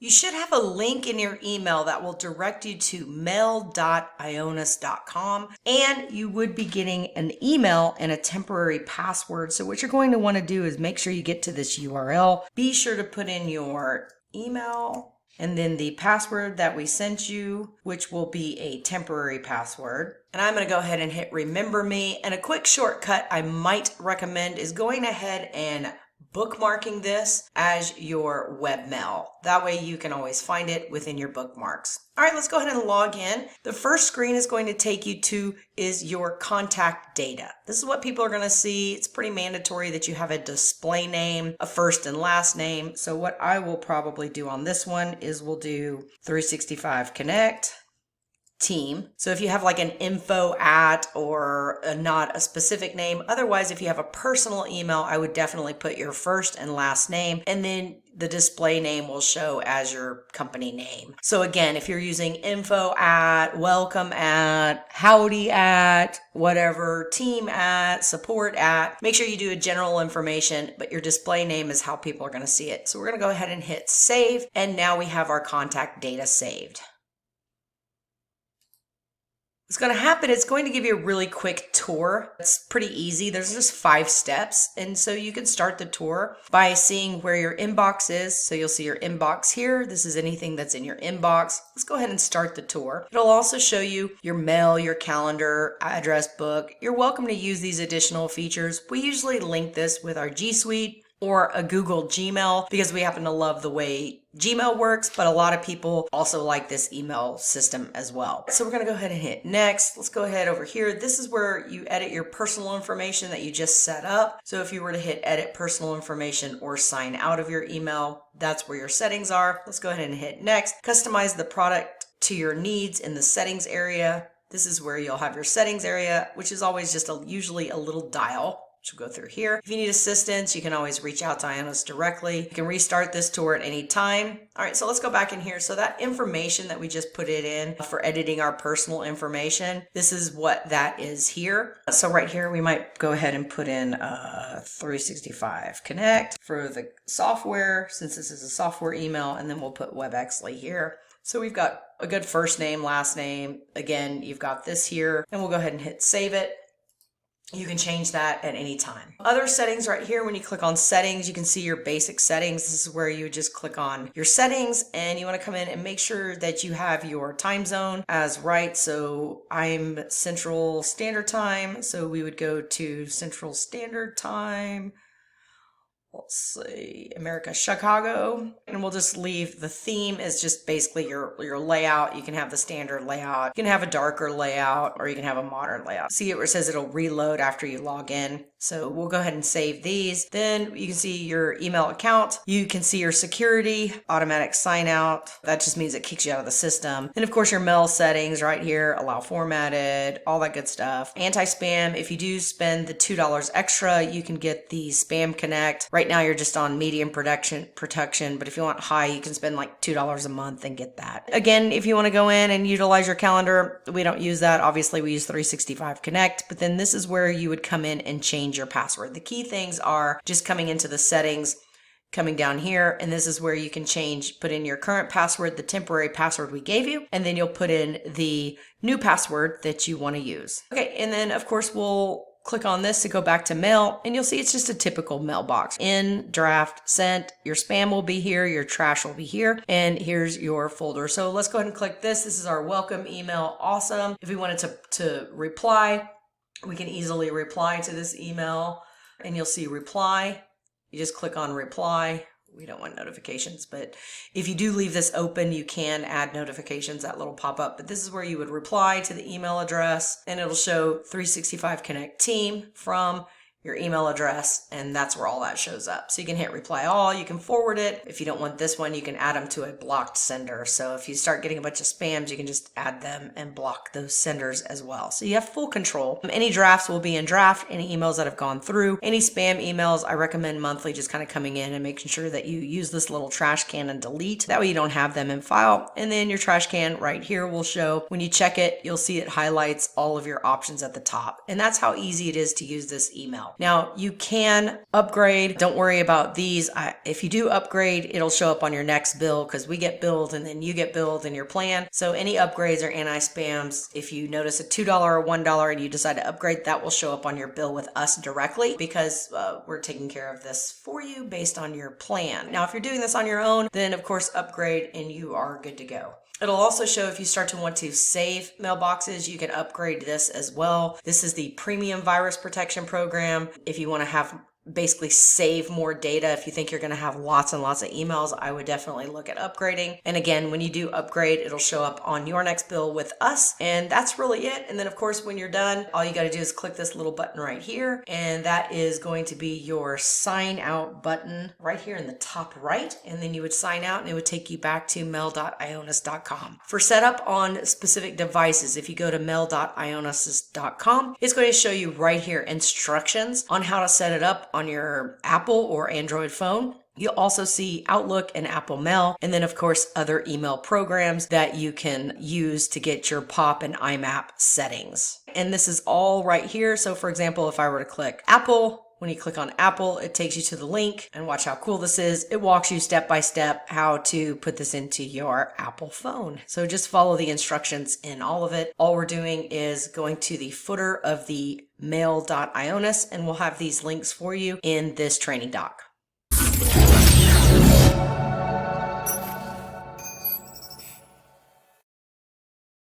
You should have a link in your email that will direct you to mail.ionos.com, and you would be getting an email and a temporary password. So what you're going to want to do is make sure you get to this URL. Be sure to put in your email and then the password that we sent you, which will be a temporary password. And I'm going to go ahead and hit remember me. And a quick shortcut I might recommend is going ahead and bookmarking this as your webmail. That way you can always find it within your bookmarks. All right, let's go ahead and log in. The first screen is going to take you to is your contact data. This is what people are going to see. It's pretty mandatory that you have a display name, a first and last name. So what I will probably do on this one is we'll do 365 Connect team. So if you have like an info at or not a specific name, otherwise if you have a personal email, I would definitely put your first and last name, and then the display name will show as your company name. So again, if you're using info at, welcome at, howdy at, whatever, team at, support at, make sure you do a general information, but your display name is how people are going to see it. So we're going to go ahead and hit save, and now we have our contact data saved. What's going to happen, it's going to give you a really quick tour. It's pretty easy. There's just 5 steps. And so you can start the tour by seeing where your inbox is. So you'll see your inbox here. This is anything that's in your inbox. Let's go ahead and start the tour. It'll also show you your mail, your calendar, address book. You're welcome to use these additional features. We usually link this with our G Suite or a Google Gmail because we happen to love the way Gmail works, but a lot of people also like this email system as well. So we're going to go ahead and hit next. Let's go ahead over here. This is where you edit your personal information that you just set up. So if you were to hit edit personal information or sign out of your email, that's where your settings are. Let's go ahead and hit next. Customize the product to your needs in the settings area. This is where you'll have your settings area, which is always just usually a little dial. Which will go through here. If you need assistance, you can always reach out to IONOS directly. You can restart this tour at any time. All right, so let's go back in here. So that information that we just put it in for editing our personal information, this is what that is here. So right here, we might go ahead and put in 365 Connect for the software, since this is a software email, and then we'll put WebExley here. So we've got a good first name, last name. Again, you've got this here, and we'll go ahead and hit save it. You can change that at any time. Other settings right here, when you click on settings, you can see your basic settings. This is where you would just click on your settings, and you want to come in and make sure that you have your time zone as right. So I'm Central Standard Time. So we would go to Central Standard Time. Let's see, America, Chicago, and we'll just leave the theme as just basically your layout. You can have the standard layout, you can have a darker layout, or you can have a modern layout. See it where it says it'll reload after you log in. So we'll go ahead and save these. Then you can see your email account. You can see your security, automatic sign out. That just means it kicks you out of the system. And of course your mail settings right here, allow formatted, all that good stuff. Anti-spam, if you do spend the $2 extra, you can get the Spam Connect. Right now you're just on medium protection, but if you want high, you can spend like $2 a month and get that. Again, if you want to go in and utilize your calendar, we don't use that. Obviously we use 365 Connect, but then this is where you would come in and change your password. The key things are just coming into the settings, coming down here, and this is where you can put in your current password, the temporary password we gave you, and then you'll put in the new password that you want to use. Okay, and then of course we'll click on this to go back to mail, and you'll see it's just a typical mailbox. In, draft, sent, your spam will be here, your trash will be here, and here's your folder. So let's go ahead and click this. This is our welcome email. Awesome. If we wanted to reply, we can easily reply to this email, and you'll see reply. You just click on reply. We don't want notifications, but if you do leave this open, you can add notifications, that little pop up. But this is where you would reply to the email address, and it'll show 365 Connect team from your email address, and that's where all that shows up. So you can hit reply all, you can forward it. If you don't want this one, you can add them to a blocked sender. So if you start getting a bunch of spams, you can just add them and block those senders as well. So you have full control. Any drafts will be in draft, any emails that have gone through, any spam emails, I recommend monthly just kind of coming in and making sure that you use this little trash can and delete. That way you don't have them in file. And then your trash can right here will show, when you check it, you'll see it highlights all of your options at the top. And that's how easy it is to use this email. well. Now you can upgrade. Don't worry about these. If you do upgrade, it'll show up on your next bill because we get billed and then you get billed in your plan. So any upgrades or anti-spams, if you notice a $2 or $1 and you decide to upgrade, that will show up on your bill with us directly because we're taking care of this for you based on your plan. Now, if you're doing this on your own, then of course upgrade and you are good to go. It'll also show if you start to want to save mailboxes, you can upgrade this as well. This is the premium virus protection program. If you want to have basically save more data, if you think you're going to have lots and lots of emails, I would definitely look at upgrading. And again, when you do upgrade, it'll show up on your next bill with us. And that's really it. And then of course, when you're done, all you got to do is click this little button right here. And that is going to be your sign out button right here in the top right. And then you would sign out and it would take you back to mail.ionos.com. For setup on specific devices, if you go to mail.ionos.com, it's going to show you right here instructions on how to set it up on your Apple or Android phone. You'll also see Outlook and Apple Mail, and then of course other email programs that you can use to get your POP and IMAP settings. And this is all right here. So for example, if I were to click Apple, when you click on Apple, it takes you to the link, and watch how cool this is. It walks you step by step how to put this into your Apple phone. So just follow the instructions in all of it. All we're doing is going to the footer of the mail.ionos, and we'll have these links for you in this training doc.